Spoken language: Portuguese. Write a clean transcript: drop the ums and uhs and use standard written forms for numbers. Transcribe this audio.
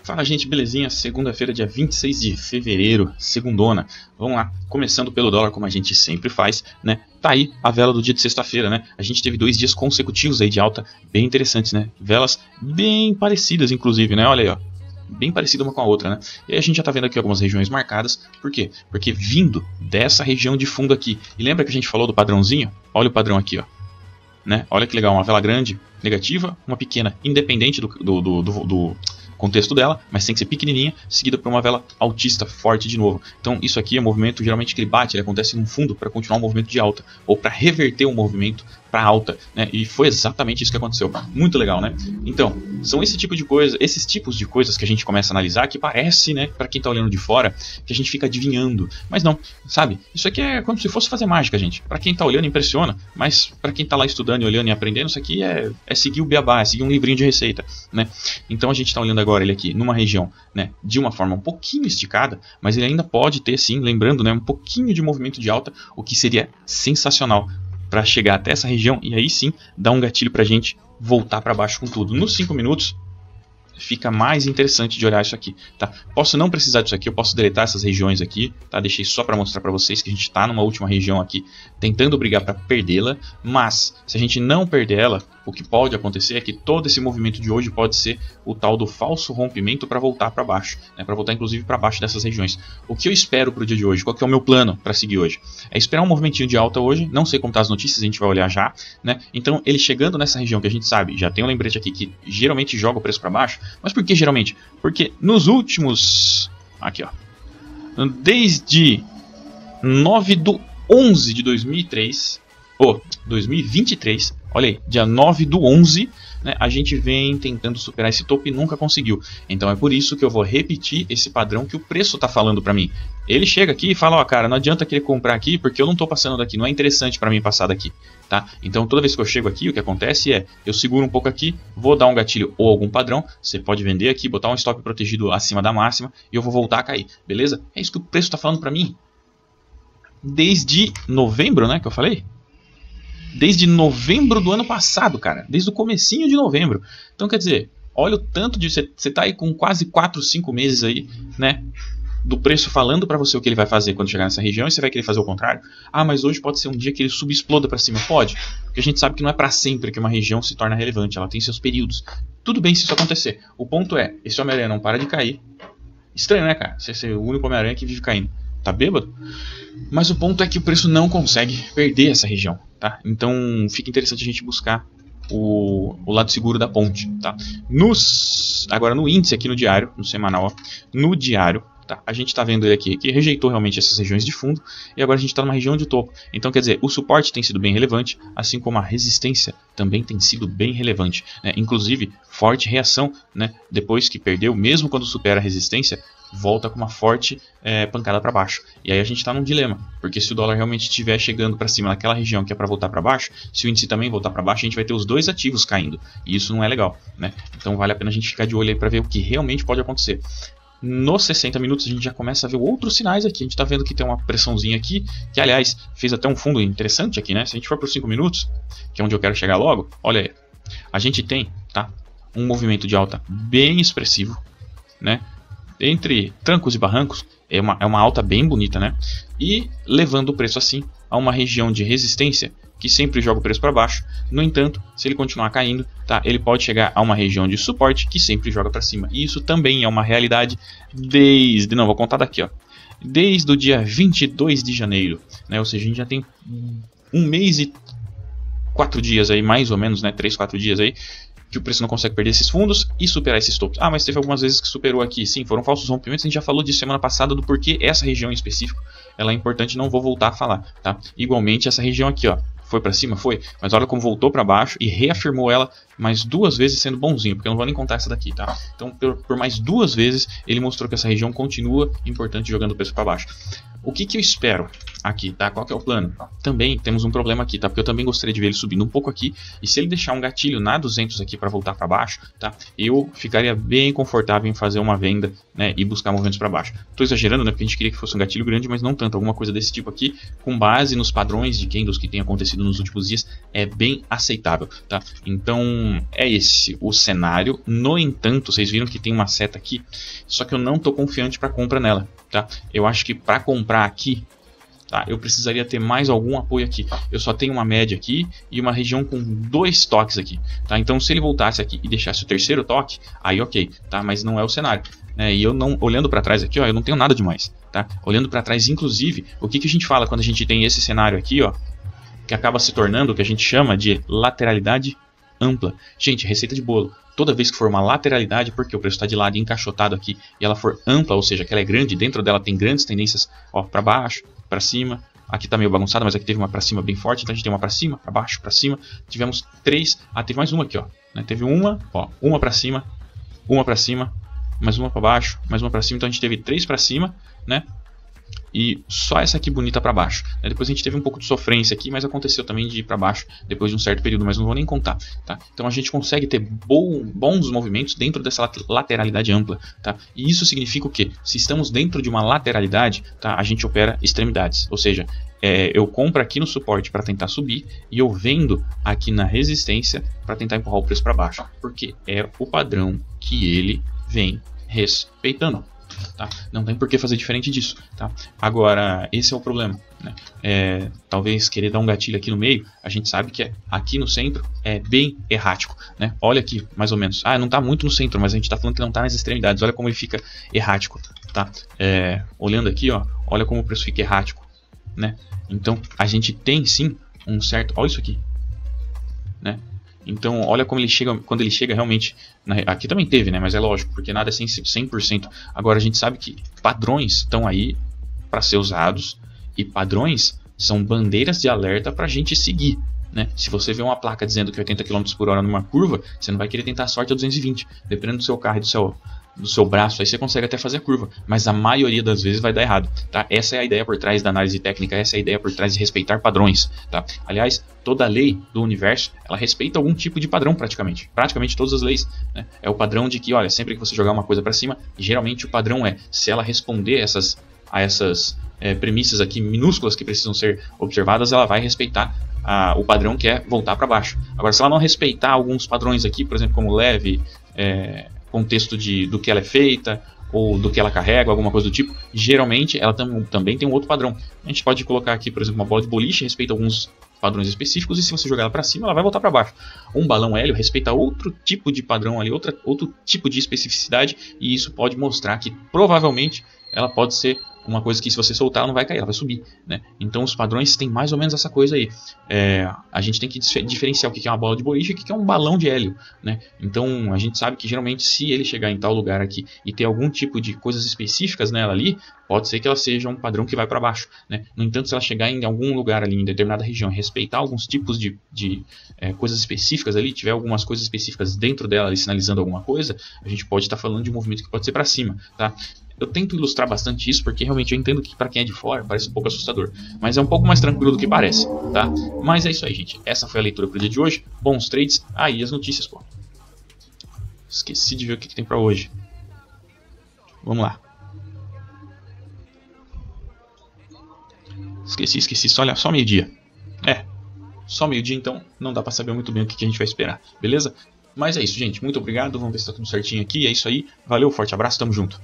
Fala, gente, belezinha? Segunda-feira, dia 26 de fevereiro, segundona. Vamos lá, começando pelo dólar, como a gente sempre faz, né? Tá aí a vela do dia de sexta-feira, né? A gente teve 2 dias consecutivos aí de alta, bem interessantes, né? Velas bem parecidas, inclusive, né? Olha aí, ó. Bem parecida uma com a outra, né? E aí a gente já tá vendo aqui algumas regiões marcadas. Por quê? Porque vindo dessa região de fundo aqui, e lembra que a gente falou do padrãozinho? Olha o padrão aqui, ó. Né? Olha que legal, uma vela grande, negativa, uma pequena, independente do contexto dela, mas tem que ser pequenininha, seguida por uma vela altista, forte de novo. Então isso aqui é movimento, geralmente que ele bate, ele acontece no fundo para continuar um movimento de alta, ou para reverter um movimento para alta, né? E foi exatamente isso que aconteceu. Muito legal, né? Então, são esse tipo de coisa, esses tipos de coisas que a gente começa a analisar que parece, né, para quem tá olhando de fora, que a gente fica adivinhando. Mas não, sabe? Isso aqui é como se fosse fazer mágica, gente. Para quem tá olhando impressiona, mas para quem tá lá estudando e olhando e aprendendo, isso aqui é seguir o beabá, é seguir um livrinho de receita, né? Então a gente tá olhando agora ele aqui numa região, né, de uma forma um pouquinho esticada, mas ele ainda pode ter, sim, lembrando, né, um pouquinho de movimento de alta, o que seria sensacional para chegar até essa região e aí sim dar um gatilho para a gente voltar para baixo com tudo. Nos 5 minutos fica mais interessante de olhar isso aqui, tá? Posso não precisar disso aqui, eu posso deletar essas regiões aqui, tá? Deixei só para mostrar para vocês que a gente está numa última região aqui, tentando brigar para perdê-la, mas se a gente não perder ela, o que pode acontecer é que todo esse movimento de hoje pode ser o tal do falso rompimento para voltar para baixo, né? Para voltar inclusive para baixo dessas regiões. O que eu espero para o dia de hoje? Qual que é o meu plano para seguir hoje? É esperar um movimentinho de alta hoje, não sei como tá as notícias, a gente vai olhar já, né? Então ele chegando nessa região que a gente sabe, já tem um lembrete aqui que geralmente joga o preço para baixo. Mas por que geralmente? Porque nos últimos... Aqui, ó. Desde 9/11 de 2003... 2023... Olha aí, dia 9/11... Né, a gente vem tentando superar esse topo e nunca conseguiu. Então é por isso que eu vou repetir esse padrão que o preço está falando para mim. Ele chega aqui e fala, ó, cara, não adianta querer comprar aqui porque eu não estou passando daqui, não é interessante para mim passar daqui, tá? Então toda vez que eu chego aqui, o que acontece é, eu seguro um pouco aqui, vou dar um gatilho ou algum padrão, você pode vender aqui, botar um stop protegido acima da máxima e eu vou voltar a cair, beleza? É isso que o preço está falando para mim. Desde novembro, né, que eu falei? Desde novembro do ano passado, cara. Desde o comecinho de novembro. Então, quer dizer, olha o tanto de... Você tá aí com quase 4, 5 meses aí, né? Do preço falando pra você o que ele vai fazer quando chegar nessa região e você vai querer fazer o contrário. Ah, mas hoje pode ser um dia que ele subexploda pra cima. Pode. Porque a gente sabe que não é pra sempre que uma região se torna relevante. Ela tem seus períodos. Tudo bem se isso acontecer. O ponto é, esse Homem-Aranha não para de cair. Estranho, né, cara? Você é o único Homem-Aranha que vive caindo. Tá bêbado? Mas o ponto é que o preço não consegue perder essa região, tá? Então fica interessante a gente buscar o lado seguro da ponte, tá? Agora no índice aqui no diário, no semanal, ó, no diário, tá? A gente tá vendo ele aqui que rejeitou realmente essas regiões de fundo e agora a gente está numa região de topo. Então quer dizer, o suporte tem sido bem relevante, assim como a resistência também tem sido bem relevante, né? Inclusive forte reação, né? Depois que perdeu, mesmo quando supera a resistência, volta com uma forte pancada para baixo. E aí a gente está num dilema, porque se o dólar realmente estiver chegando para cima naquela região que é para voltar para baixo, se o índice também voltar para baixo, a gente vai ter os dois ativos caindo. E isso não é legal, né? Então vale a pena a gente ficar de olho aí para ver o que realmente pode acontecer. Nos 60 minutos a gente já começa a ver outros sinais aqui. A gente está vendo que tem uma pressãozinha aqui, que aliás fez até um fundo interessante aqui, né? Se a gente for para os 5 minutos, que é onde eu quero chegar logo, olha aí. A gente tem, tá, um movimento de alta bem expressivo, né? Entre trancos e barrancos, é uma alta bem bonita, né? E levando o preço assim a uma região de resistência que sempre joga o preço para baixo. No entanto, se ele continuar caindo, tá, ele pode chegar a uma região de suporte que sempre joga para cima. E isso também é uma realidade desde... Não, vou contar daqui, ó. Desde o dia 22 de janeiro, né? Ou seja, a gente já tem 1 mês e 4 dias aí, mais ou menos, né? 3, 4 dias aí, que o preço não consegue perder esses fundos e superar esses topos. Ah, mas teve algumas vezes que superou aqui. Sim, foram falsos rompimentos. A gente já falou disso semana passada do porquê essa região em específico ela é importante, não vou voltar a falar, tá? Igualmente essa região aqui, ó, foi para cima, foi, mas olha como voltou para baixo e reafirmou ela mais 2 vezes sendo bonzinho, porque eu não vou nem contar essa daqui, tá? Então por mais 2 vezes ele mostrou que essa região continua importante jogando o preço para baixo. O que eu espero? aqui, tá? Qual que é o plano? Também temos um problema aqui, tá? Porque eu também gostaria de ver ele subindo um pouco aqui. E se ele deixar um gatilho na 200 aqui para voltar para baixo, tá? Eu ficaria bem confortável em fazer uma venda, né? E buscar movimentos para baixo. Tô exagerando, né? Porque a gente queria que fosse um gatilho grande, mas não tanto. Alguma coisa desse tipo aqui, com base nos padrões de candles que tem acontecido nos últimos dias, é bem aceitável, tá? Então, é esse o cenário. No entanto, vocês viram que tem uma seta aqui, só que eu não tô confiante para compra nela, tá? Eu acho que para comprar aqui, tá, eu precisaria ter mais algum apoio aqui. Eu só tenho uma média aqui e uma região com 2 toques aqui, tá? Então, se ele voltasse aqui e deixasse o terceiro toque, aí ok, tá? Mas não é o cenário, né? E eu não, olhando para trás aqui, ó, eu não tenho nada demais, tá? Olhando para trás, inclusive, o que a gente fala quando a gente tem esse cenário aqui, ó, que acaba se tornando o que a gente chama de lateralidade ampla. Gente, receita de bolo. Toda vez que for uma lateralidade, porque o preço está de lado e encaixotado aqui, e ela for ampla, ou seja, que ela é grande, dentro dela tem grandes tendências, ó, para baixo, para cima. Aqui tá meio bagunçada, mas aqui teve uma para cima bem forte, então a gente tem uma para cima, para baixo, para cima. Tivemos 3, teve mais uma aqui, ó, né? Teve uma, ó, uma para cima, mais uma para baixo, mais uma para cima, então a gente teve 3 para cima, né? E só essa aqui bonita para baixo, né? Depois a gente teve um pouco de sofrência aqui, mas aconteceu também de ir para baixo depois de um certo período, mas não vou nem contar, tá? Então a gente consegue ter bons movimentos dentro dessa lateralidade ampla, tá? E isso significa o quê? Se estamos dentro de uma lateralidade, tá? A gente opera extremidades, ou seja, eu compro aqui no suporte para tentar subir e eu vendo aqui na resistência para tentar empurrar o preço para baixo, porque é o padrão que ele vem respeitando. Tá? Não tem por que fazer diferente disso, tá? Agora, esse é o problema, né? Talvez querer dar um gatilho aqui no meio, a gente sabe que aqui no centro é bem errático, né? Olha aqui, mais ou menos. Não está muito no centro, mas a gente está falando que não está nas extremidades. Olha como ele fica errático, tá? Olhando aqui, ó, olha como o preço fica errático, né? Então, a gente tem sim um certo... Olha isso aqui, né? Então, olha como ele chega, quando ele chega realmente... Aqui também teve, né? Mas é lógico, porque nada é 100%. Agora, a gente sabe que padrões estão aí para ser usados. E padrões são bandeiras de alerta para a gente seguir, né? Se você vê uma placa dizendo que 80 km por hora numa curva, você não vai querer tentar a sorte a 220. Dependendo do seu carro e do seu braço, aí você consegue até fazer a curva, mas a maioria das vezes vai dar errado, tá? Essa é a ideia por trás da análise técnica, essa é a ideia por trás de respeitar padrões, tá? Aliás, toda lei do universo, ela respeita algum tipo de padrão praticamente todas as leis, né? É o padrão de que, olha, sempre que você jogar uma coisa para cima, geralmente o padrão se ela responder a essas premissas aqui minúsculas que precisam ser observadas, ela vai respeitar o padrão que é voltar para baixo. Agora, se ela não respeitar alguns padrões aqui, por exemplo, como leve, contexto do que ela é feita ou do que ela carrega, alguma coisa do tipo, geralmente ela também tem um outro padrão. A gente pode colocar aqui, por exemplo, uma bola de boliche, respeita alguns padrões específicos, e se você jogar ela para cima, ela vai voltar para baixo. Um balão hélio respeita outro tipo de padrão ali, outro tipo de especificidade, e isso pode mostrar que provavelmente ela pode ser uma coisa que, se você soltar, ela não vai cair, ela vai subir, né? Então os padrões têm mais ou menos essa coisa aí. A gente tem que diferenciar o que é uma bola de boliche e o que é um balão de hélio, né? Então a gente sabe que geralmente, se ele chegar em tal lugar aqui e ter algum tipo de coisas específicas nela ali, pode ser que ela seja um padrão que vai para baixo, né? No entanto, se ela chegar em algum lugar ali, em determinada região, e respeitar alguns tipos de coisas específicas ali, tiver algumas coisas específicas dentro dela ali, sinalizando alguma coisa, a gente pode estar falando de um movimento que pode ser para cima, tá? Eu tento ilustrar bastante isso porque realmente eu entendo que para quem é de fora parece um pouco assustador, mas é um pouco mais tranquilo do que parece, tá? Mas é isso aí, gente. Essa foi a leitura pro dia de hoje. Bons trades. Aí as notícias, pô. Esqueci de ver o que tem para hoje. Vamos lá. Esqueci. Só meio-dia. Só meio-dia, então não dá para saber muito bem o que a gente vai esperar, beleza? Mas é isso, gente. Muito obrigado. Vamos ver se tá tudo certinho aqui. É isso aí. Valeu, forte abraço, tamo junto.